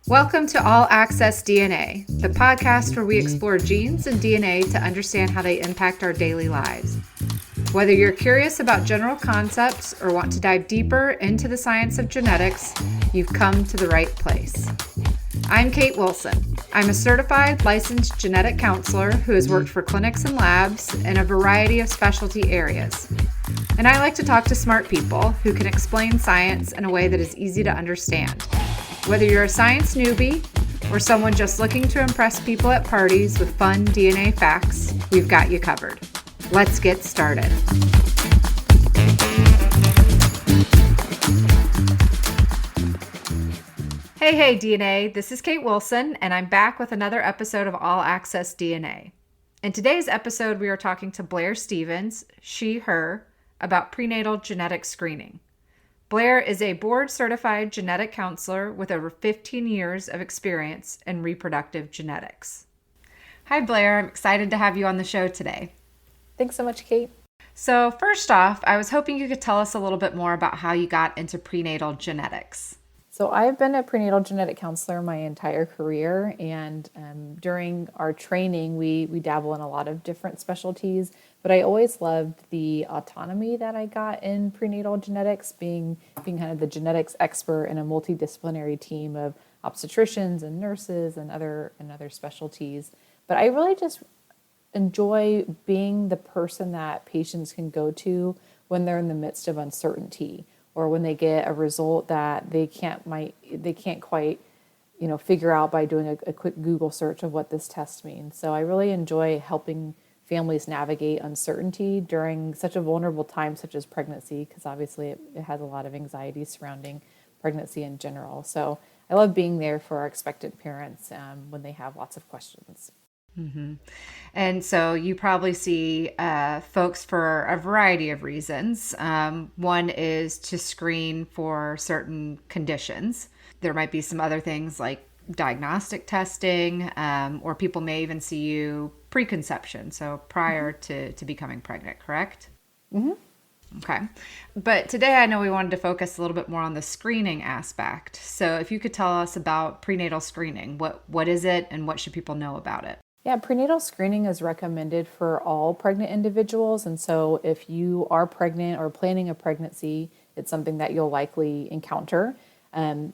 Welcome to All Access DNA, the podcast where we explore genes and DNA to understand how they impact our daily lives. Whether you're curious about general concepts or want to dive deeper into the science of genetics, you've come to the right place. I'm Kate Wilson. I'm a certified licensed genetic counselor who has worked for clinics and labs in a variety of specialty areas. And I like to talk to smart people who can explain science in a way that is easy to understand. Whether you're a science newbie or someone just looking to impress people at parties with fun DNA facts, we've got you covered. Let's get started. Hey DNA, this is Kate Wilson, and I'm back with another episode of All Access DNA. In today's episode, we are talking to Blair Stevens, she, her, about prenatal genetic screening. Blair is a board-certified genetic counselor with over 15 years of experience in reproductive genetics. Hi, Blair. I'm excited to have you on the show today. Thanks so much, Kate. So first off, I was hoping you could tell us a little bit more about how you got into prenatal genetics. So I've been a prenatal genetic counselor my entire career, and during our training, we dabble in a lot of different specialties, but I always loved the autonomy that I got in prenatal genetics, being kind of the genetics expert in a multidisciplinary team of obstetricians and nurses and other specialties. But I really just enjoy being the person that patients can go to when they're in the midst of uncertainty, or when they get a result that they can't quite, figure out by doing a quick Google search of what this test means. So I really enjoy helping families navigate uncertainty during such a vulnerable time such as pregnancy, because obviously it has a lot of anxiety surrounding pregnancy in general. So I love being there for our expectant parents when they have lots of questions. Mm-hmm. And so you probably see folks for a variety of reasons. One is to screen for certain conditions. There might be some other things like diagnostic testing, or people may even see you preconception, so prior to becoming pregnant, correct? Mm-hmm. Okay. But today I know we wanted to focus a little bit more on the screening aspect. So if you could tell us about prenatal screening, what is it and what should people know about it? Yeah, prenatal screening is recommended for all pregnant individuals. And so if you are pregnant or planning a pregnancy, it's something that you'll likely encounter.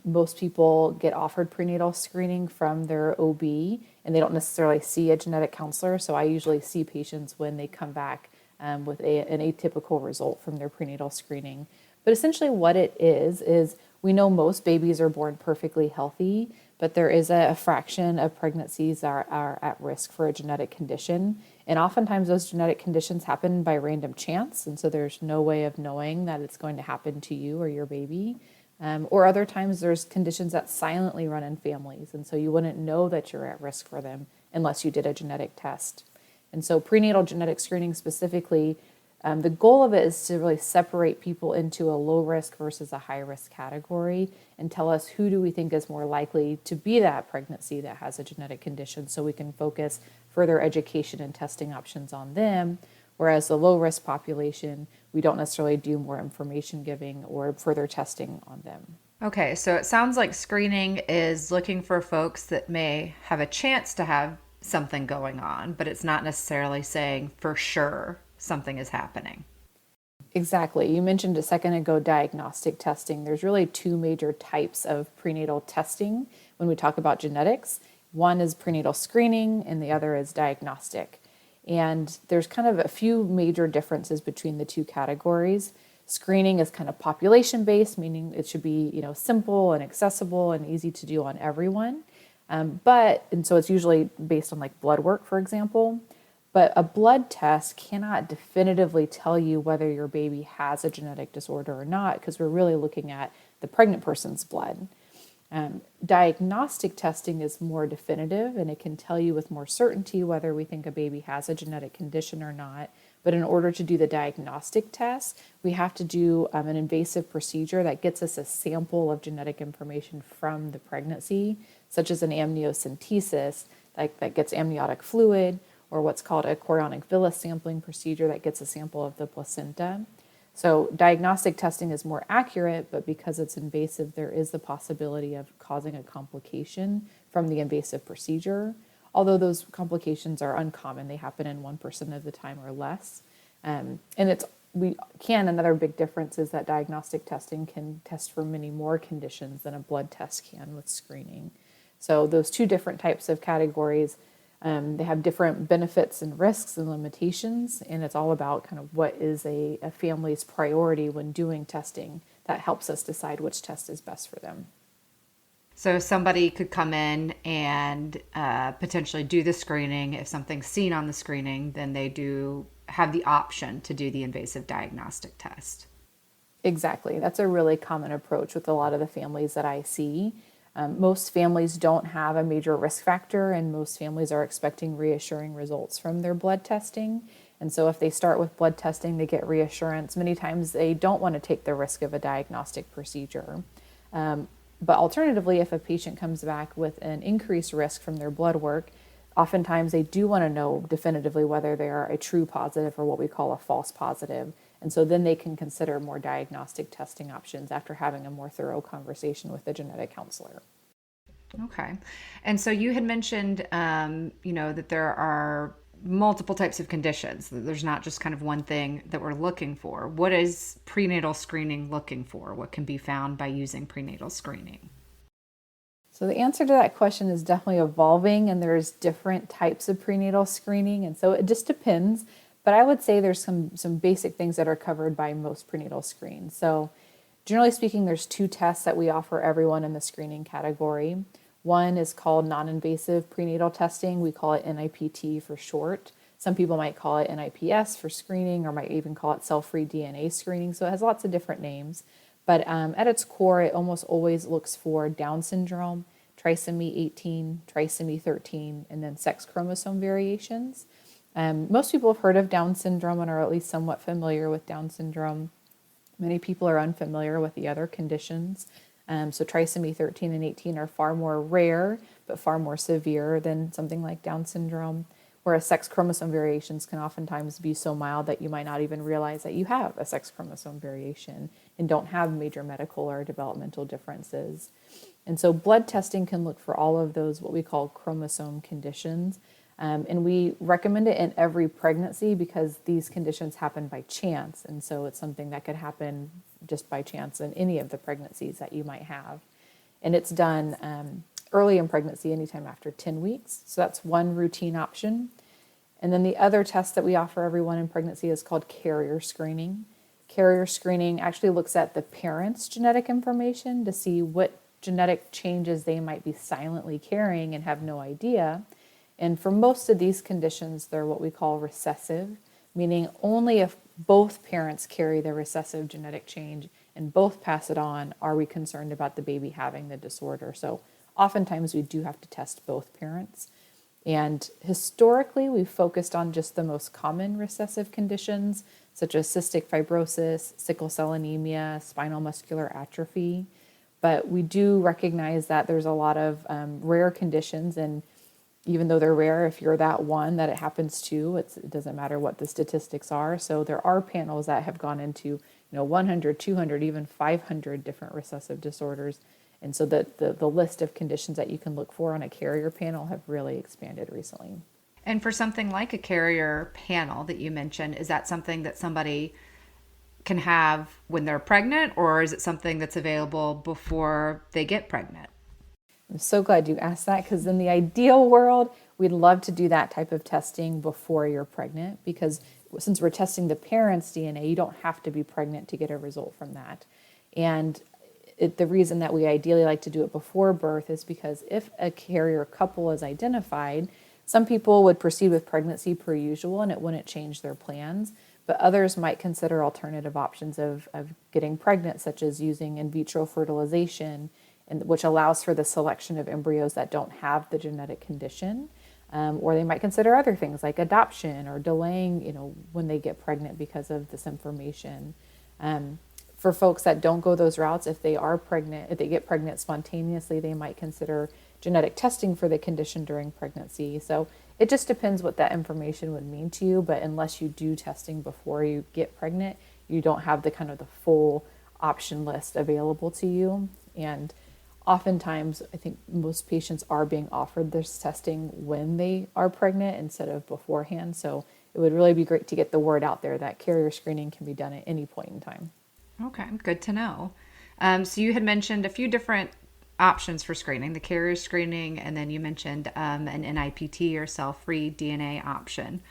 Most people get offered prenatal screening from their OB, and they don't necessarily see a genetic counselor. So I usually see patients when they come back with an atypical result from their prenatal screening. But essentially what it is we know most babies are born perfectly healthy, but there is a fraction of pregnancies that are at risk for a genetic condition. And oftentimes those genetic conditions happen by random chance. And so there's no way of knowing that it's going to happen to you or your baby. Or other times there's conditions that silently run in families. And so you wouldn't know that you're at risk for them unless you did a genetic test. And so prenatal genetic screening specifically, the goal of it is to really separate people into a low risk versus a high risk category and tell us who do we think is more likely to be that pregnancy that has a genetic condition, so we can focus further education and testing options on them. Whereas the low risk population, we don't necessarily do more information giving or further testing on them. Okay, so it sounds like screening is looking for folks that may have a chance to have something going on, but it's not necessarily saying for sure something is happening. Exactly. You mentioned a second ago diagnostic testing. There's really two major types of prenatal testing when we talk about genetics. One is prenatal screening and the other is diagnostic. And there's kind of a few major differences between the two categories. Screening is kind of population-based, meaning it should be, simple and accessible and easy to do on everyone. And so it's usually based on like blood work, for example. But a blood test cannot definitively tell you whether your baby has a genetic disorder or not, because we're really looking at the pregnant person's blood. Diagnostic testing is more definitive, and it can tell you with more certainty whether we think a baby has a genetic condition or not. But in order to do the diagnostic test, we have to do an invasive procedure that gets us a sample of genetic information from the pregnancy, such as an amniocentesis, that gets amniotic fluid, or what's called a chorionic villus sampling procedure that gets a sample of the placenta. So diagnostic testing is more accurate, but because it's invasive, there is the possibility of causing a complication from the invasive procedure. Although those complications are uncommon, they happen in 1% of the time or less. Another big difference is that diagnostic testing can test for many more conditions than a blood test can with screening. So those two different types of categories, they have different benefits and risks and limitations, and it's all about kind of what is a family's priority when doing testing that helps us decide which test is best for them. So somebody could come in and potentially do the screening. If something's seen on the screening, then they do have the option to do the invasive diagnostic test. Exactly. That's a really common approach with a lot of the families that I see. Most families don't have a major risk factor, and most families are expecting reassuring results from their blood testing. And so if they start with blood testing, they get reassurance. Many times they don't want to take the risk of a diagnostic procedure. But alternatively, if a patient comes back with an increased risk from their blood work, oftentimes they do want to know definitively whether they are a true positive or what we call a false positive. And so then they can consider more diagnostic testing options after having a more thorough conversation with the genetic counselor. Okay. And so you had mentioned, that there are multiple types of conditions. There's not just kind of one thing that we're looking for. What is prenatal screening looking for? What can be found by using prenatal screening? So the answer to that question is definitely evolving, and there's different types of prenatal screening. And so it just depends. But I would say there's some basic things that are covered by most prenatal screens. So generally speaking, there's two tests that we offer everyone in the screening category. One is called non-invasive prenatal testing. We call it NIPT for short. Some people might call it NIPS for screening, or might even call it cell-free DNA screening. So it has lots of different names. But at its core, it almost always looks for Down syndrome, trisomy 18, trisomy 13, and then sex chromosome variations. Most people have heard of Down syndrome and are at least somewhat familiar with Down syndrome. Many people are unfamiliar with the other conditions. So trisomy 13 and 18 are far more rare, but far more severe than something like Down syndrome, whereas sex chromosome variations can oftentimes be so mild that you might not even realize that you have a sex chromosome variation and don't have major medical or developmental differences. And so blood testing can look for all of those, what we call chromosome conditions. And we recommend it in every pregnancy because these conditions happen by chance. And so it's something that could happen just by chance in any of the pregnancies that you might have. And it's done early in pregnancy, anytime after 10 weeks. So that's one routine option. And then the other test that we offer everyone in pregnancy is called carrier screening. Carrier screening actually looks at the parents' genetic information to see what genetic changes they might be silently carrying and have no idea. And for most of these conditions, they're what we call recessive, meaning only if both parents carry the recessive genetic change and both pass it on are we concerned about the baby having the disorder. So oftentimes we do have to test both parents. And historically, we've focused on just the most common recessive conditions, such as cystic fibrosis, sickle cell anemia, spinal muscular atrophy. But we do recognize that there's a lot of rare conditions, and even though they're rare, if you're that one that it happens to, it doesn't matter what the statistics are. So there are panels that have gone into 100, 200, even 500 different recessive disorders. And so the list of conditions that you can look for on a carrier panel have really expanded recently. And for something like a carrier panel that you mentioned, is that something that somebody can have when they're pregnant, or is it something that's available before they get pregnant? I'm so glad you asked that, because in the ideal world, we'd love to do that type of testing before you're pregnant, because since we're testing the parent's DNA, you don't have to be pregnant to get a result from that. And the reason that we ideally like to do it before birth is because if a carrier couple is identified, some people would proceed with pregnancy per usual and it wouldn't change their plans, but others might consider alternative options of getting pregnant, such as using in vitro fertilization, which allows for the selection of embryos that don't have the genetic condition. Or they might consider other things like adoption or delaying, when they get pregnant because of this information. For folks that don't go those routes, if they are pregnant, if they get pregnant spontaneously, they might consider genetic testing for the condition during pregnancy. So it just depends what that information would mean to you. But unless you do testing before you get pregnant, you don't have the kind of the full option list available to you. And oftentimes, I think most patients are being offered this testing when they are pregnant instead of beforehand. So it would really be great to get the word out there that carrier screening can be done at any point in time. Okay, good to know. So you had mentioned a few different options for screening, the carrier screening, and then you mentioned an NIPT or cell-free DNA option.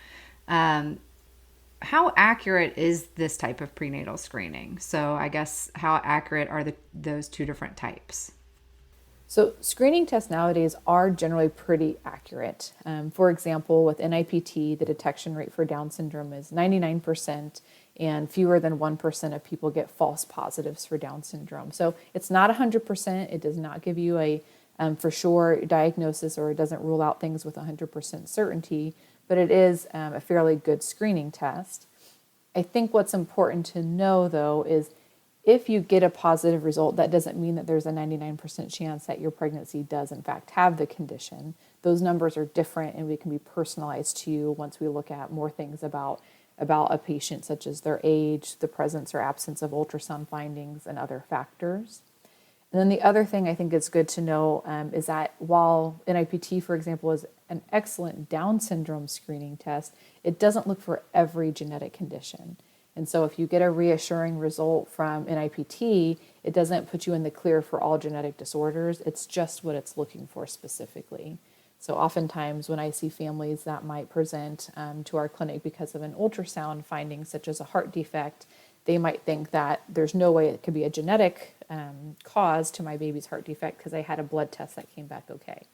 How accurate is this type of prenatal screening? So I guess how accurate are those two different types? So screening tests nowadays are generally pretty accurate. For example, with NIPT, the detection rate for Down syndrome is 99%, and fewer than 1% of people get false positives for Down syndrome. So it's not 100%. It does not give you a for sure diagnosis, or it doesn't rule out things with 100% certainty, but it is a fairly good screening test. I think what's important to know, though, is if you get a positive result, that doesn't mean that there's a 99% chance that your pregnancy does in fact have the condition. Those numbers are different and we can be personalized to you once we look at more things about a patient, such as their age, the presence or absence of ultrasound findings, and other factors. And then the other thing I think is good to know is that while NIPT, for example, is an excellent Down syndrome screening test, it doesn't look for every genetic condition. And so if you get a reassuring result from NIPT, it doesn't put you in the clear for all genetic disorders. It's just what it's looking for specifically. So oftentimes when I see families that might present to our clinic because of an ultrasound finding, such as a heart defect, they might think that there's no way it could be a genetic cause to my baby's heart defect because I had a blood test that came back okay.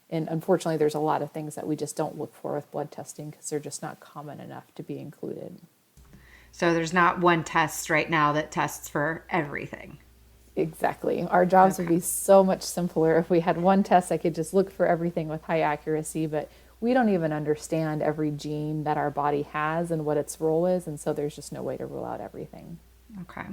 And unfortunately, there's a lot of things that we just don't look for with blood testing because they're just not common enough to be included. So there's not one test right now that tests for everything. Exactly. Our jobs would be so much simpler if we had one test that could just look for everything with high accuracy, but we don't even understand every gene that our body has and what its role is, and so there's just no way to rule out everything. Okay.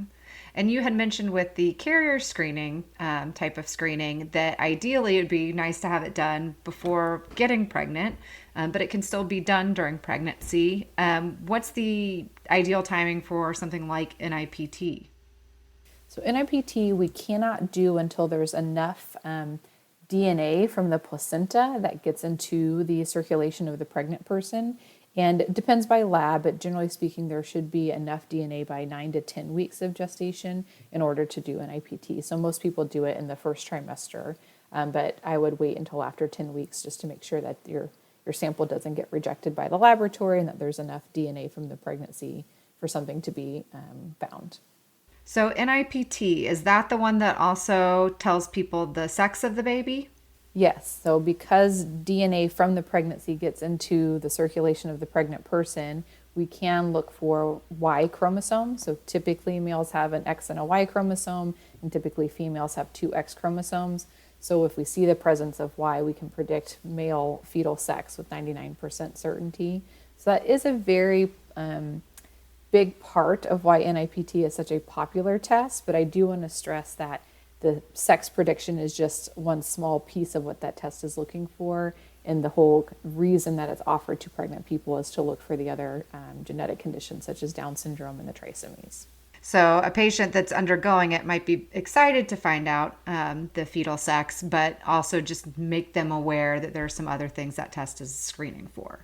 And you had mentioned with the carrier screening type of screening that ideally it would be nice to have it done before getting pregnant, but it can still be done during pregnancy. What's the ideal timing for something like NIPT? So NIPT we cannot do until there's enough DNA from the placenta that gets into the circulation of the pregnant person. And it depends by lab, but generally speaking, there should be enough DNA by 9 to 10 weeks of gestation in order to do NIPT. So most people do it in the first trimester, but I would wait until after 10 weeks just to make sure that your sample doesn't get rejected by the laboratory and that there's enough DNA from the pregnancy for something to be found. So NIPT, is that the one that also tells people the sex of the baby? Yes. So because DNA from the pregnancy gets into the circulation of the pregnant person, we can look for Y chromosomes. So typically males have an X and a Y chromosome, and typically females have two X chromosomes. So if we see the presence of Y, we can predict male fetal sex with 99% certainty. So that is a very big part of why NIPT is such a popular test, but I do want to stress that the sex prediction is just one small piece of what that test is looking for, and the whole reason that it's offered to pregnant people is to look for the other genetic conditions such as Down syndrome and the trisomies. So a patient that's undergoing it might be excited to find out the fetal sex, but also just make them aware that there are some other things that test is screening for.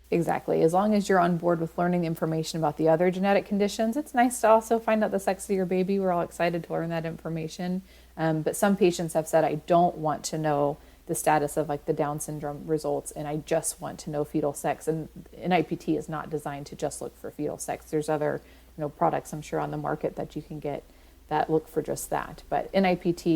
Exactly. As long as you're on board with learning the information about the other genetic conditions, it's nice to also find out the sex of your baby. We're all excited to learn that information. But some patients have said, I don't want to know the status of like the Down syndrome results, and I just want to know fetal sex. And NIPT is not designed to just look for fetal sex. There's other products I'm sure on the market that you can get that look for just that. But NIPT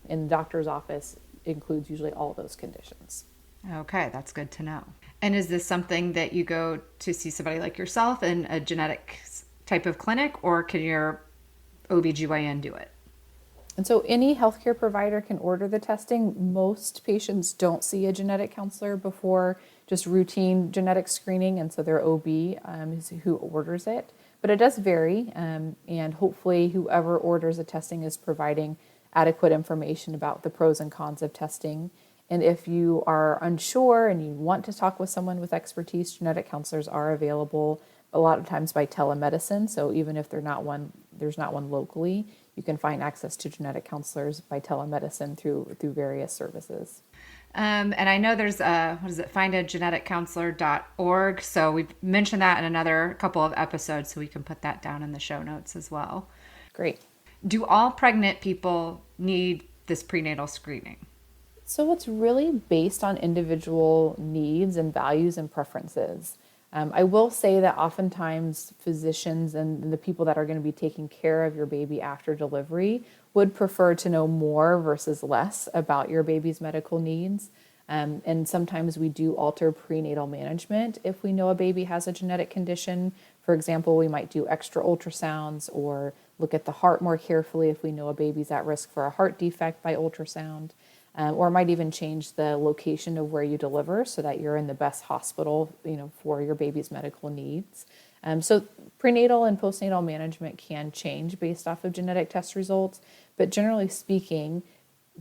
in the doctor's office includes usually all those conditions. Okay, that's good to know. And is this something that you go to see somebody like yourself in a genetic type of clinic, or can your OBGYN do it? And so any healthcare provider can order the testing. Most patients don't see a genetic counselor before just routine genetic screening, and so their OB is who orders it. But it does vary, and hopefully whoever orders the testing is providing adequate information about the pros and cons of testing. And if you are unsure and you want to talk with someone with expertise, genetic counselors are available a lot of times by telemedicine. So even if there's not one locally, you can find access to genetic counselors by telemedicine through various services. And I know there's what is it, findageneticcounselor.org. So we've mentioned that in another couple of episodes, so we can put that down in the show notes as well. Great. Do all pregnant people need this prenatal screening? So it's really based on individual needs and values and preferences. I will say that oftentimes physicians and the people that are going to be taking care of your baby after delivery would prefer to know more versus less about your baby's medical needs. And sometimes we do alter prenatal management if we know a baby has a genetic condition. For example, we might do extra ultrasounds or look at the heart more carefully if we know a baby's at risk for a heart defect by ultrasound. Or might even change the location of where you deliver so that you're in the best hospital, for your baby's medical needs. So prenatal and postnatal management can change based off of genetic test results, but generally speaking,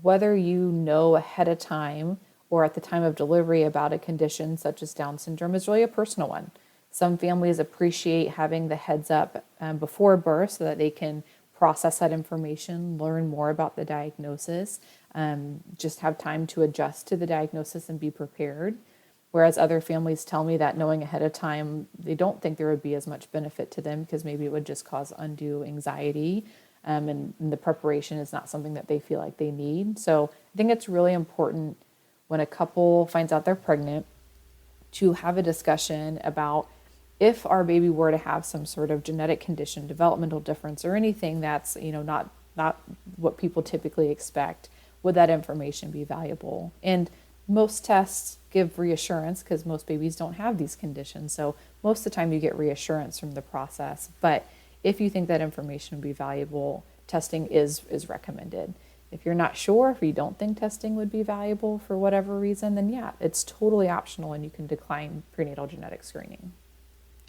whether you know ahead of time or at the time of delivery about a condition such as Down syndrome is really a personal one. Some families appreciate having the heads up before birth so that they can process that information, learn more about the diagnosis, just have time to adjust to the diagnosis and be prepared. Whereas other families tell me that knowing ahead of time, they don't think there would be as much benefit to them because maybe it would just cause undue anxiety. And the preparation is not something that they feel like they need. So I think it's really important when a couple finds out they're pregnant to have a discussion about if our baby were to have some sort of genetic condition, developmental difference, or anything that's not what people typically expect, would that information be valuable? And most tests give reassurance because most babies don't have these conditions. So most of the time you get reassurance from the process. But if you think that information would be valuable, testing is recommended. If you're not sure, if you don't think testing would be valuable for whatever reason, then yeah, it's totally optional and you can decline prenatal genetic screening.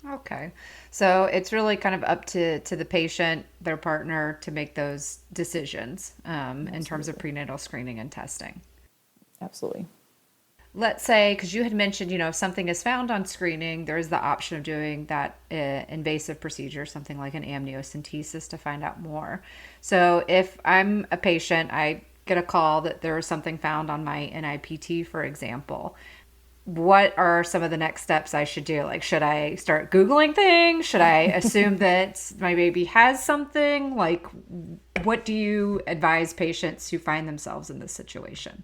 Okay. So it's really kind of up to the patient, their partner, to make those decisions in terms of prenatal screening and testing. Absolutely. Let's say, because you had mentioned, if something is found on screening, there is the option of doing that invasive procedure, something like an amniocentesis to find out more. So if I'm a patient, I get a call that there is something found on my NIPT, for example. What are some of the next steps I should do? Like, should I start Googling things? Should I assume that my baby has something? Like, what do you advise patients who find themselves in this situation?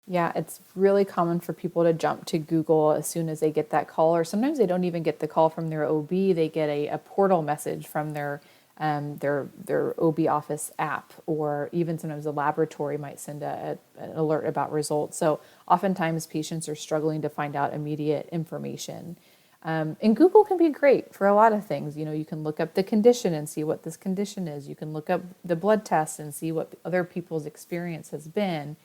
Yeah, it's really common for people to jump to Google as soon as they get that call, or sometimes they don't even get the call from their OB. They get a portal message from their OB office app, or even sometimes a laboratory might send an alert about results. So oftentimes patients are struggling to find out immediate information. And Google can be great for a lot of things. You can look up the condition and see what this condition is. You can look up the blood test and see what other people's experience has been.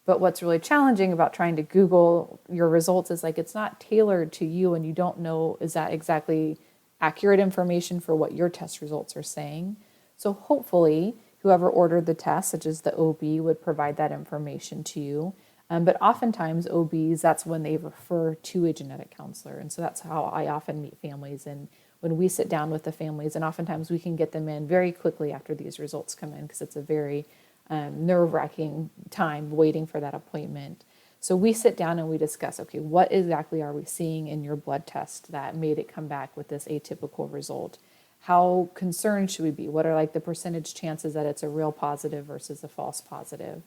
But what's really challenging about trying to Google your results is it's not tailored to you and you don't know is that exactly accurate information for what your test results are saying. So hopefully whoever ordered the test, such as the OB, would provide that information to you. But oftentimes OBs, that's when they refer to a genetic counselor. And so that's how I often meet families. And when we sit down with the families, and oftentimes we can get them in very quickly after these results come in because it's a very nerve-wracking time waiting for that appointment. So we sit down and we discuss, okay, what exactly are we seeing in your blood test that made it come back with this atypical result? How concerned should we be? What are the percentage chances that it's a real positive versus a false positive?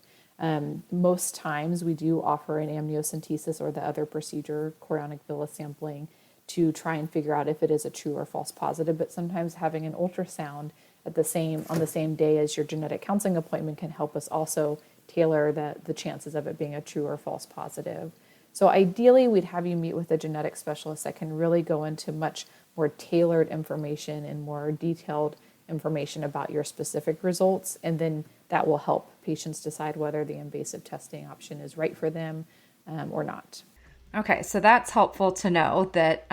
Most times we do offer an amniocentesis or the other procedure, chorionic villus sampling, to try and figure out if it is a true or false positive. But sometimes having an ultrasound on the same day as your genetic counseling appointment can help us also tailor the chances of it being a true or false positive. So ideally, we'd have you meet with a genetic specialist that can really go into much more tailored information and more detailed information about your specific results, and then that will help patients decide whether the invasive testing option is right for them or not. Okay, so that's helpful to know that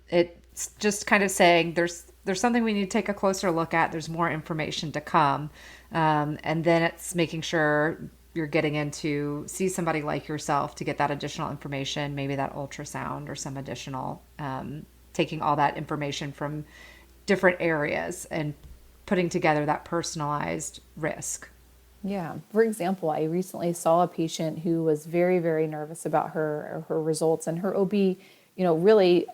it's just kind of saying there's something we need to take a closer look at. There's more information to come. And then it's making sure you're getting in to see somebody like yourself to get that additional information, maybe that ultrasound or some additional taking all that information from different areas and putting together that personalized risk. Yeah. For example, I recently saw a patient who was very, very nervous about her results, and her OB, really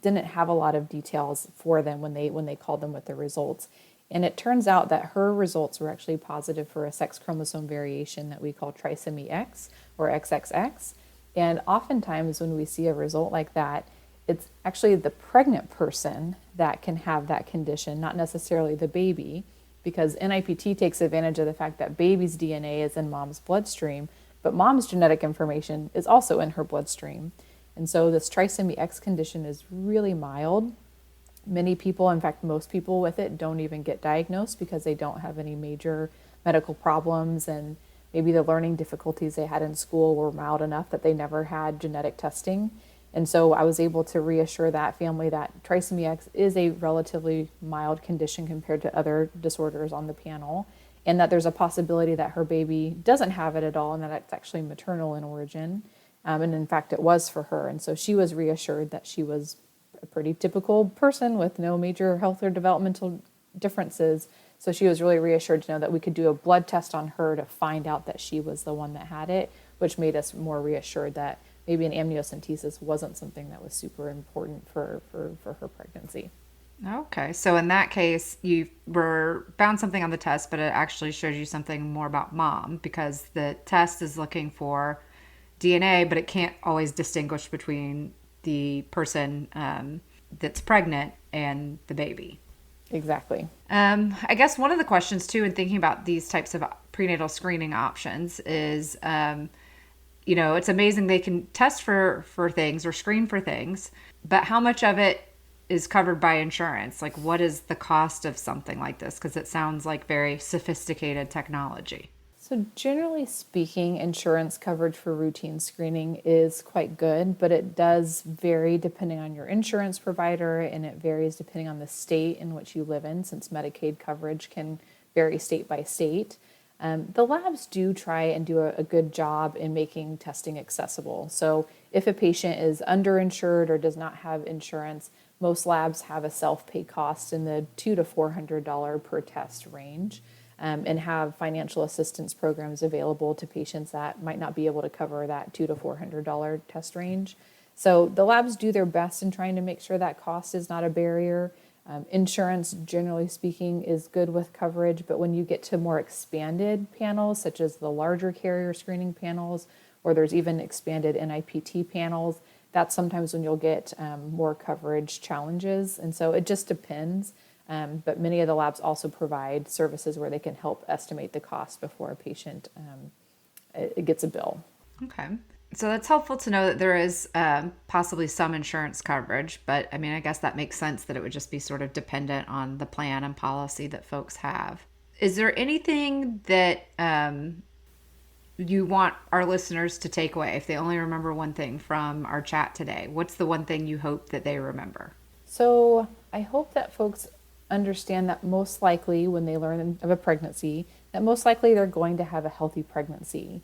didn't have a lot of details for them when they called them with the results. And it turns out that her results were actually positive for a sex chromosome variation that we call trisomy X or XXX. And oftentimes when we see a result like that, it's actually the pregnant person that can have that condition, not necessarily the baby, because NIPT takes advantage of the fact that baby's DNA is in mom's bloodstream, but mom's genetic information is also in her bloodstream. And so this trisomy X condition is really mild. Many people, in fact, most people with it don't even get diagnosed because they don't have any major medical problems, and maybe the learning difficulties they had in school were mild enough that they never had genetic testing. And so I was able to reassure that family that trisomy X is a relatively mild condition compared to other disorders on the panel, and that there's a possibility that her baby doesn't have it at all and that it's actually maternal in origin. And in fact, it was for her. And so she was reassured that she was a pretty typical person with no major health or developmental differences. So she was really reassured to know that we could do a blood test on her to find out that she was the one that had it, which made us more reassured that maybe an amniocentesis wasn't something that was super important for her pregnancy. Okay, so in that case, you found something on the test, but it actually shows you something more about mom, because the test is looking for DNA, but it can't always distinguish between the person that's pregnant and the baby. Exactly. I guess one of the questions too, in thinking about these types of prenatal screening options, is it's amazing they can test for things or screen for things, but how much of it is covered by insurance? Like, what is the cost of something like this? Because it sounds like very sophisticated technology. So generally speaking, insurance coverage for routine screening is quite good, but it does vary depending on your insurance provider, and it varies depending on the state in which you live in, since Medicaid coverage can vary state by state. The labs do try and do a good job in making testing accessible. So if a patient is underinsured or does not have insurance, most labs have a self-pay cost in the $200 to $400 per test range, and have financial assistance programs available to patients that might not be able to cover that $200 to $400 test range. So the labs do their best in trying to make sure that cost is not a barrier. Insurance, generally speaking, is good with coverage, but when you get to more expanded panels, such as the larger carrier screening panels, or there's even expanded NIPT panels, that's sometimes when you'll get more coverage challenges. And so it just depends. But many of the labs also provide services where they can help estimate the cost before a patient it gets a bill. Okay. So that's helpful to know that there is possibly some insurance coverage, but I mean, I guess that makes sense that it would just be sort of dependent on the plan and policy that folks have. Is there anything that you want our listeners to take away? If they only remember one thing from our chat today, what's the one thing you hope that they remember? So I hope that folks understand that most likely when they learn of a pregnancy, that most likely they're going to have a healthy pregnancy.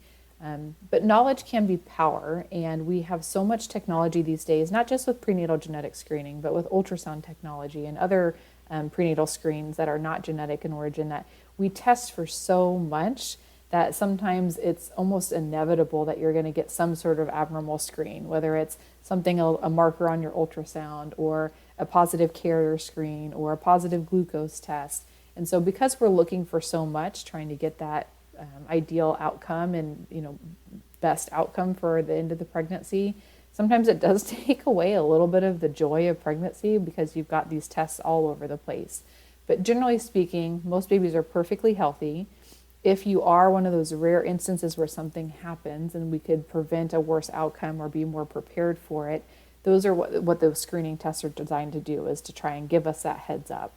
But knowledge can be power, and we have so much technology these days, not just with prenatal genetic screening, but with ultrasound technology and other prenatal screens that are not genetic in origin, that we test for so much that sometimes it's almost inevitable that you're going to get some sort of abnormal screen, whether it's something, a marker on your ultrasound, or a positive carrier screen, or a positive glucose test. And so because we're looking for so much, trying to get that ideal outcome and best outcome for the end of the pregnancy, sometimes it does take away a little bit of the joy of pregnancy because you've got these tests all over the place. But generally speaking, most babies are perfectly healthy. If you are one of those rare instances where something happens and we could prevent a worse outcome or be more prepared for it, those are what those screening tests are designed to do, is to try and give us that heads up.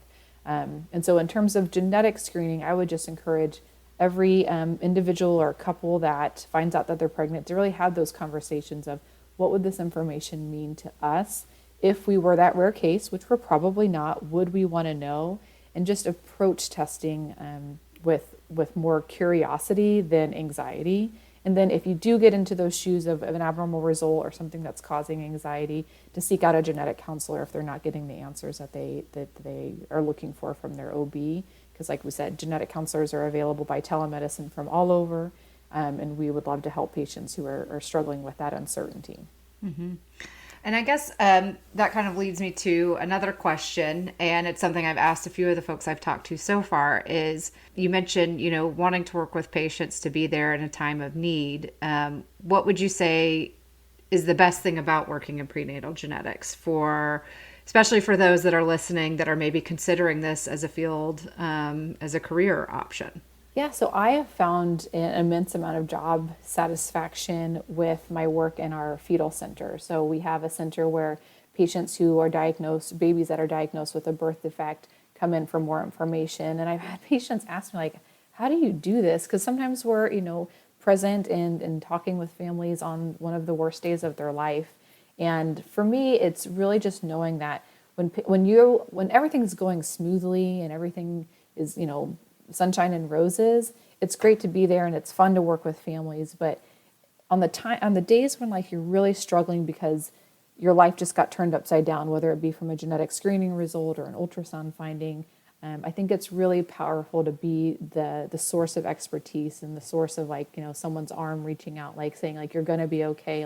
And so in terms of genetic screening, I would just encourage every individual or couple that finds out that they're pregnant to really have those conversations of what would this information mean to us if we were that rare case, which we're probably not. Would we want to know? And just approach testing with more curiosity than anxiety. And then if you do get into those shoes of an abnormal result or something that's causing anxiety, to seek out a genetic counselor if they're not getting the answers that they are looking for from their OB. Because like we said, genetic counselors are available by telemedicine from all over. And we would love to help patients who are struggling with that uncertainty. Mm-hmm. And I guess that kind of leads me to another question, and it's something I've asked a few of the folks I've talked to so far, is you mentioned, wanting to work with patients to be there in a time of need. What would you say is the best thing about working in prenatal genetics, especially for those that are listening that are maybe considering this as a field, as a career option? Yeah, so I have found an immense amount of job satisfaction with my work in our fetal center. So we have a center where patients who are diagnosed, babies that are diagnosed with a birth defect, come in for more information. And I've had patients ask me, like, how do you do this? Because sometimes we're, present and talking with families on one of the worst days of their life. And for me, it's really just knowing that when everything's going smoothly and everything is, sunshine and roses, it's great to be there and it's fun to work with families. But on the days when you're really struggling because your life just got turned upside down, whether it be from a genetic screening result or an ultrasound finding, I think it's really powerful to be the source of expertise and the source of someone's arm reaching out, saying you're going to be okay,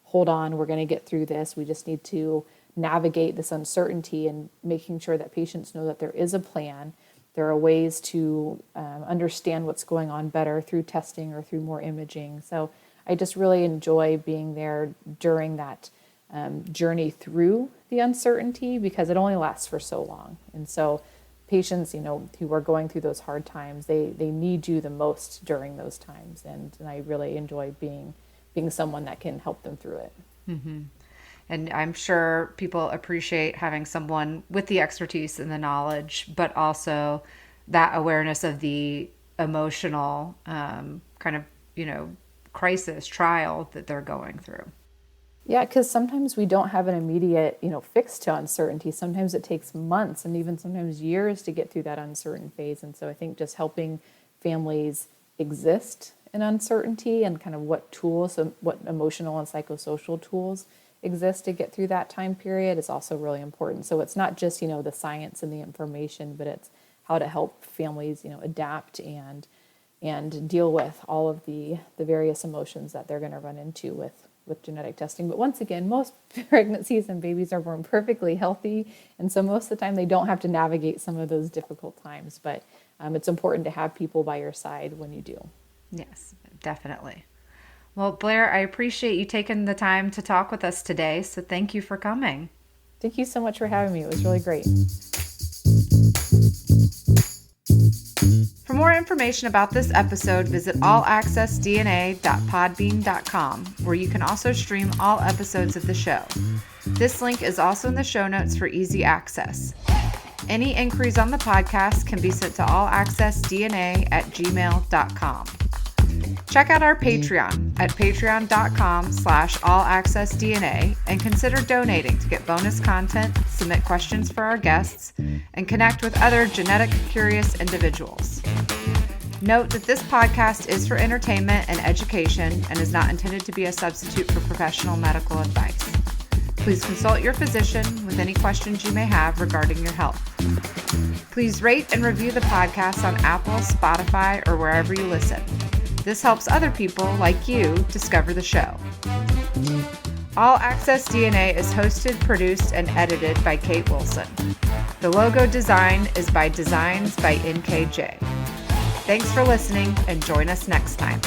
hold on, we're going to get through this. We just need to navigate this uncertainty, and making sure that patients know that there is a plan. There are ways to understand what's going on better through testing or through more imaging. So I just really enjoy being there during that journey through the uncertainty, because it only lasts for so long. And so patients, who are going through those hard times, they need you the most during those times. And I really enjoy being someone that can help them through it. Mm-hmm. And I'm sure people appreciate having someone with the expertise and the knowledge, but also that awareness of the emotional crisis, trial that they're going through. Yeah, because sometimes we don't have an immediate, fix to uncertainty. Sometimes it takes months and even sometimes years to get through that uncertain phase. And so I think just helping families exist in uncertainty and kind of what emotional and psychosocial tools exist to get through that time period is also really important. So it's not just, the science and the information, but it's how to help families, adapt and deal with all of the various emotions that they're going to run into with genetic testing. But once again, most pregnancies and babies are born perfectly healthy. And so most of the time they don't have to navigate some of those difficult times, but it's important to have people by your side when you do. Yes, definitely. Well, Blair, I appreciate you taking the time to talk with us today. So thank you for coming. Thank you so much for having me. It was really great. For more information about this episode, visit allaccessdna.podbean.com, where you can also stream all episodes of the show. This link is also in the show notes for easy access. Any inquiries on the podcast can be sent to allaccessdna@gmail.com. Check out our Patreon at patreon.com/allaccessdna and consider donating to get bonus content, submit questions for our guests, and connect with other genetic curious individuals. Note that this podcast is for entertainment and education and is not intended to be a substitute for professional medical advice. Please consult your physician with any questions you may have regarding your health. Please rate and review the podcast on Apple, Spotify, or wherever you listen. This helps other people like you discover the show. All Access DNA is hosted, produced, and edited by Kate Wilson. The logo design is by Designs by NKJ. Thanks for listening, and join us next time.